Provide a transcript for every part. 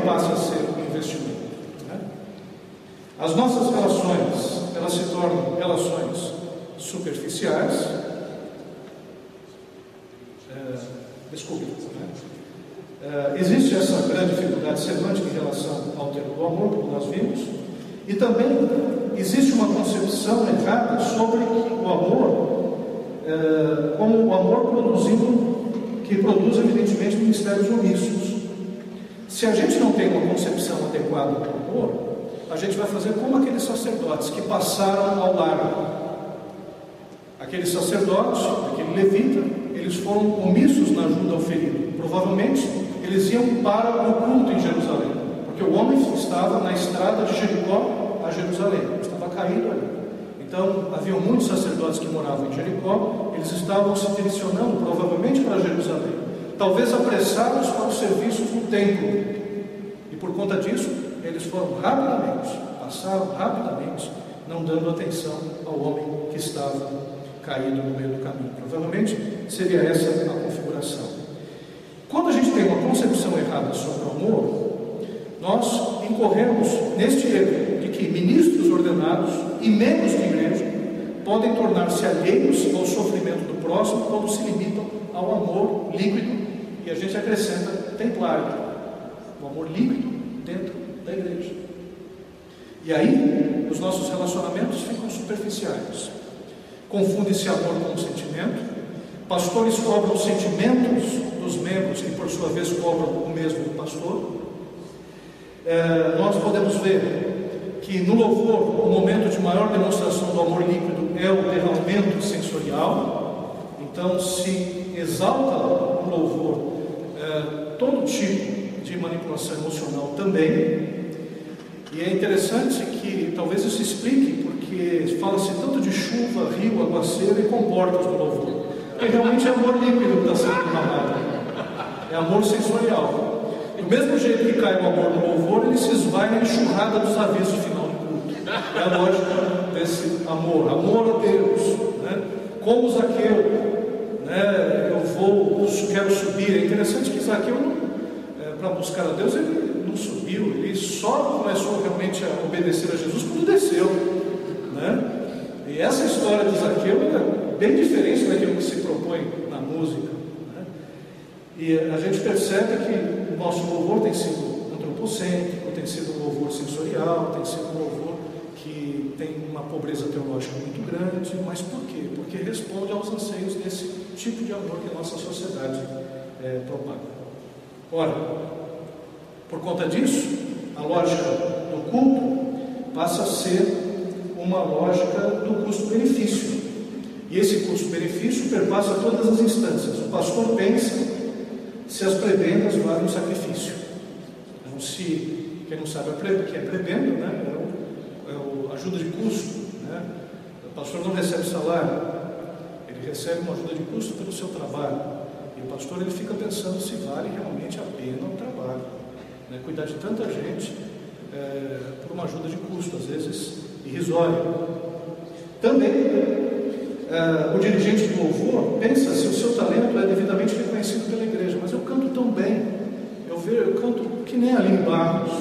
passa a ser um investimento, né? As nossas relações, elas se tornam relações superficiais. Desculpe, né? Existe essa grande dificuldade semântica em relação ao termo do amor, como nós vimos, e também existe uma concepção errada sobre o amor, como o amor que produz evidentemente ministérios omissos. Se a gente não tem uma concepção adequada do amor, a gente vai fazer como aqueles sacerdotes que passaram ao largo. Aquele sacerdote, aquele levita, eles foram omissos na ajuda ao ferido. Provavelmente eles iam para o culto em Jerusalém, porque o homem estava na estrada de Jericó a Jerusalém, estava caído ali. Então havia muitos sacerdotes que moravam em Jericó, eles estavam se direcionando provavelmente para Jerusalém, talvez apressados para os serviços no templo, e por conta disso eles foram passaram rapidamente, não dando atenção ao homem que estava caído no meio do caminho. Provavelmente seria essa a configuração. Quando a gente tem uma concepção errada sobre o amor, nós incorremos neste erro de que ministros ordenados e membros de igreja podem tornar-se alheios ao sofrimento do próximo quando se limitam ao amor líquido, e a gente acrescenta templário, o amor líquido dentro da igreja. E aí os nossos relacionamentos ficam superficiais. Confunde-se amor com sentimento. Pastores cobram os sentimentos dos membros, que por sua vez cobram o mesmo do pastor. Nós podemos ver que no louvor, o momento de maior demonstração do amor líquido é o derramamento sensorial. Então se exalta no louvor todo tipo de manipulação emocional também. E é interessante que talvez isso explique porque fala-se tanto de chuva, rio, aguaceiro e comportas no louvor, porque realmente é amor líquido que está sendo derramado, é amor sensorial. Do mesmo jeito que cai o amor no louvor, ele se esvai na enxurrada dos avisos final do culto. É a lógica desse amor a Deus, né? Como Zaqueu, né? Quero subir. É interessante que Zaqueu, para buscar a Deus, ele não subiu, ele só começou realmente a obedecer a Jesus quando desceu, né? E essa história de Zaqueu é bem diferente daquilo que se propõe na música, né? E a gente percebe que o nosso louvor tem sido antropocêntrico, tem sido um louvor sensorial, tem sido um louvor que tem uma pobreza teológica muito grande. Mas por quê? Porque responde aos anseios desse tipo de amor que a nossa sociedade propaga. Ora, por conta disso, a lógica do culto passa a ser uma lógica do custo-benefício. E esse custo-benefício perpassa todas as instâncias. O pastor pensa se as prebendas valem o sacrifício. Então, quem não sabe o que é prebenda, né? É ajuda de custo, né? O pastor não recebe salário, ele recebe uma ajuda de custo pelo seu trabalho. E o pastor ele fica pensando se vale realmente a pena o trabalho, né? Cuidar de tanta gente por uma ajuda de custo, às vezes irrisória. Também o dirigente de louvor pensa se o seu talento é devidamente reconhecido pela igreja. Mas eu canto tão bem, eu canto que nem a Aline Barros,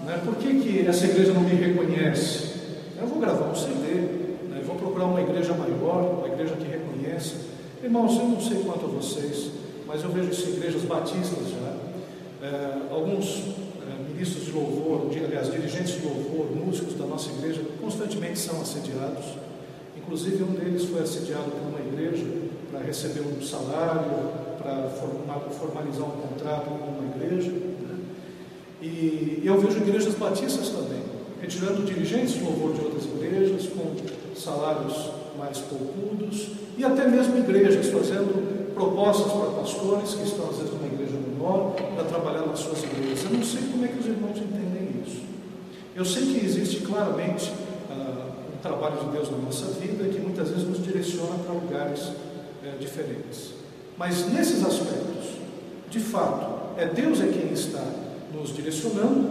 né? Por que essa igreja não me reconhece? Eu vou gravar um CD, né? Eu vou procurar uma igreja maior, uma igreja que reconheça. Irmãos, eu não sei quanto a vocês, mas eu vejo isso em igrejas batistas já. Alguns ministros de louvor, aliás, dirigentes de louvor, músicos da nossa igreja, constantemente são assediados. Inclusive, um deles foi assediado por uma igreja para receber um salário, para formalizar um contrato com uma igreja, né? E eu vejo igrejas batistas também, retirando dirigentes de louvor de outras igrejas, com salários mais poupudos, e até mesmo igrejas fazendo propostas para pastores que estão às vezes numa igreja menor, para trabalhar nas suas igrejas. Eu não sei como é que os irmãos entendem isso. Eu sei que existe claramente um trabalho de Deus na nossa vida, que muitas vezes nos direciona para lugares diferentes. Mas nesses aspectos, de fato, Deus quem está nos direcionando,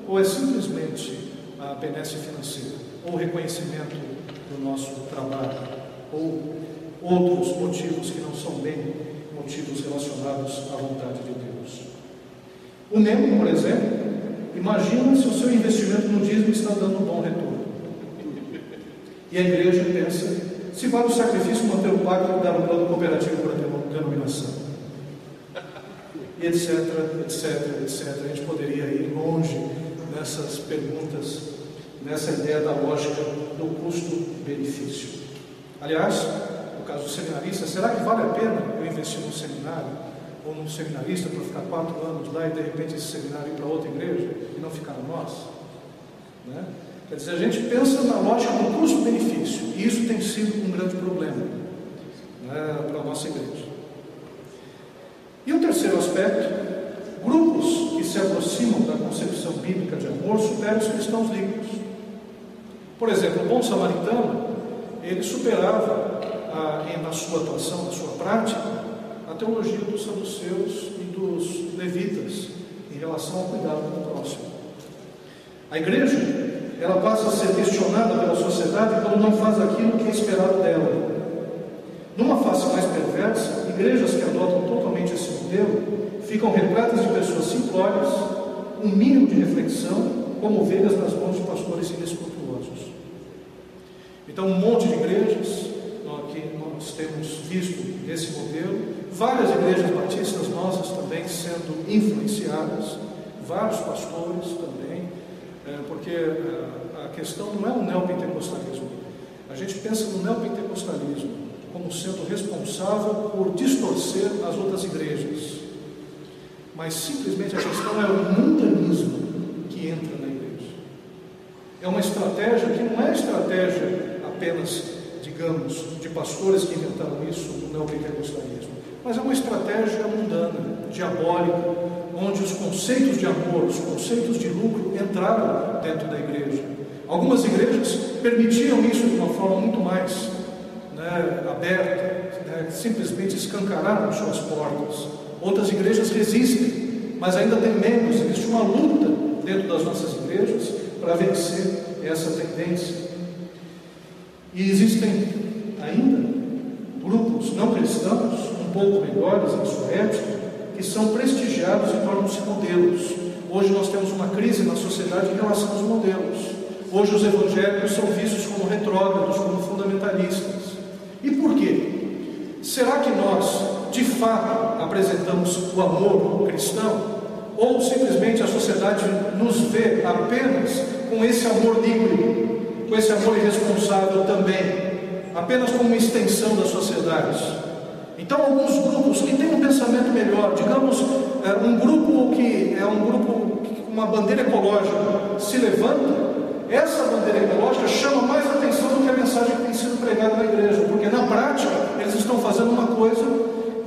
ou é simplesmente a benesse financeira, ou o reconhecimento do nosso trabalho, ou outros motivos que não são bem motivos relacionados à vontade de Deus? O membro, por exemplo, imagina se o seu investimento no dízimo está dando um bom retorno. E a igreja pensa, se vale o sacrifício manter o pacto e dar um plano cooperativo para a denominação. E etc, etc, etc. A gente poderia ir longe nessas perguntas, nessa ideia da lógica do custo-benefício. Aliás, no caso do seminarista, será que vale a pena eu investir num seminário ou num seminarista para ficar 4 anos lá e de repente esse seminário ir para outra igreja e não ficar no nosso? Né? Quer dizer, a gente pensa na lógica do custo-benefício, e isso tem sido um grande problema, né, para a nossa igreja. E o terceiro aspecto, grupos que se aproximam da concepção bíblica de amor superam os cristãos líquidos. Por exemplo, o bom samaritano, ele superava na sua atuação, na sua prática, a teologia dos saduceus e dos levitas em relação ao cuidado do próximo. A igreja, ela passa a ser questionada pela sociedade quando não faz aquilo que é esperado dela. Numa face mais perversa, igrejas que adotam totalmente esse modelo ficam repletas de pessoas simplórias, um mínimo de reflexão, como ovelhas nas mãos de pastores inescrupulosos. Então, um monte de igrejas que nós temos visto esse modelo, várias igrejas batistas nossas também sendo influenciadas, vários pastores também, porque a questão não é o neopentecostalismo. A gente pensa no neopentecostalismo como sendo responsável por distorcer as outras igrejas, mas simplesmente a questão é o mundanismo que entra na igreja. É uma estratégia que não é estratégia apenas, digamos, de pastores que inventaram isso no neopentecostalismo, mas é uma estratégia mundana, diabólica, onde os conceitos de amor, os conceitos de lucro entraram dentro da igreja. Algumas igrejas permitiam isso de uma forma muito mais aberta, simplesmente escancararam suas portas. Outras igrejas resistem, mas ainda tem membros. Existe uma luta dentro das nossas igrejas para vencer essa tendência. E existem ainda grupos não cristãos, um pouco melhores em sua ética, que são prestigiados e tornam-se modelos. Hoje nós temos uma crise na sociedade em relação aos modelos. Hoje os evangélicos são vistos como retrógrados, como fundamentalistas. E por quê? Será que nós, de fato, apresentamos o amor cristão? Ou simplesmente a sociedade nos vê apenas com esse amor líquido, com esse amor irresponsável também, apenas como uma extensão da sociedade? Então, alguns grupos que têm um pensamento melhor, digamos, um grupo que é um grupo com uma bandeira ecológica se levanta, essa bandeira ecológica chama mais atenção do que a mensagem que tem sido pregada na igreja, porque na prática eles estão fazendo uma coisa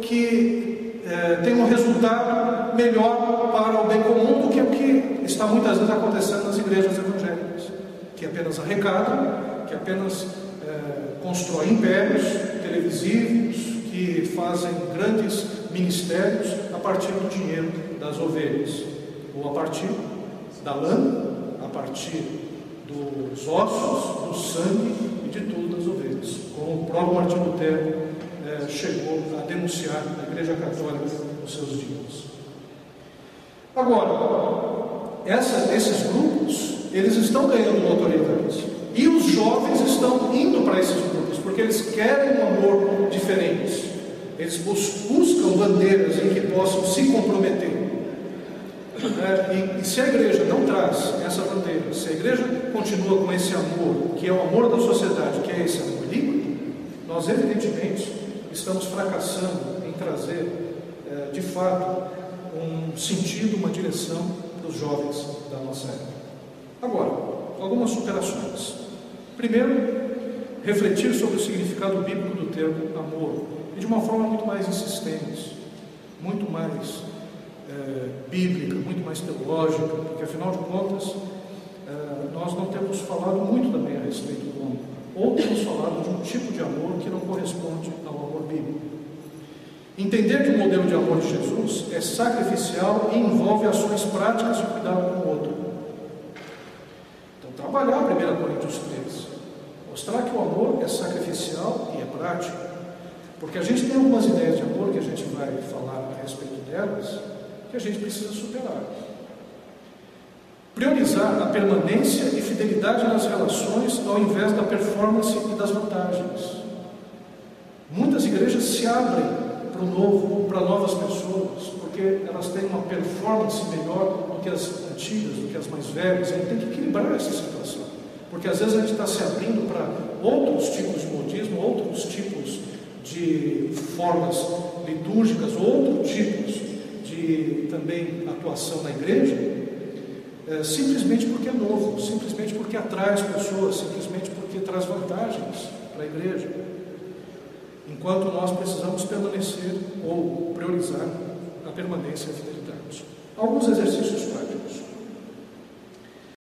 que tem um resultado melhor para o bem comum do que o que está muitas vezes acontecendo nas igrejas evangélicas, que apenas arrecadam, que apenas constroem impérios televisivos, que fazem grandes ministérios a partir do dinheiro das ovelhas, ou a partir da lã, a partir dos ossos, do sangue e de tudo das ovelhas, como o próprio Martinho Lutero chegou a denunciar na Igreja Católica nos seus dias. Agora, esses grupos, eles estão ganhando notoriedade, e os jovens estão indo para esses grupos, porque eles querem um amor diferente, eles buscam bandeiras em que possam se comprometer. E se a igreja não traz essa bandeira, se a igreja continua com esse amor, que é o amor da sociedade, que é esse amor líquido, nós evidentemente estamos fracassando em trazer, de fato, um sentido, uma direção para os jovens da nossa época. Agora, algumas superações. Primeiro, refletir sobre o significado bíblico do termo amor, e de uma forma muito mais insistente, muito mais bíblica, muito mais teológica, porque afinal de contas nós não temos falado muito também a respeito do amor, ou temos falado de um tipo de amor que não corresponde ao amor bíblico. Entender que o modelo de amor de Jesus é sacrificial e envolve ações práticas de cuidado com o outro. Então, trabalhar 1 Coríntios 13, mostrar que o amor é sacrificial e é prático, porque a gente tem algumas ideias de amor que a gente vai falar a respeito delas, que a gente precisa superar. Priorizar a permanência e fidelidade nas relações ao invés da performance e das vantagens. Muitas igrejas se abrem para o novo, para novas pessoas, porque elas têm uma performance melhor do que as antigas, do que as mais velhas. A gente tem que equilibrar essa situação, porque às vezes a gente está se abrindo para outros tipos de modismo, outros tipos de formas litúrgicas, outros tipos de também atuação na igreja, simplesmente porque é novo, simplesmente porque atrai as pessoas, simplesmente porque traz vantagens para a igreja, enquanto nós precisamos permanecer ou priorizar a permanência e a fidelidade. Alguns exercícios práticos.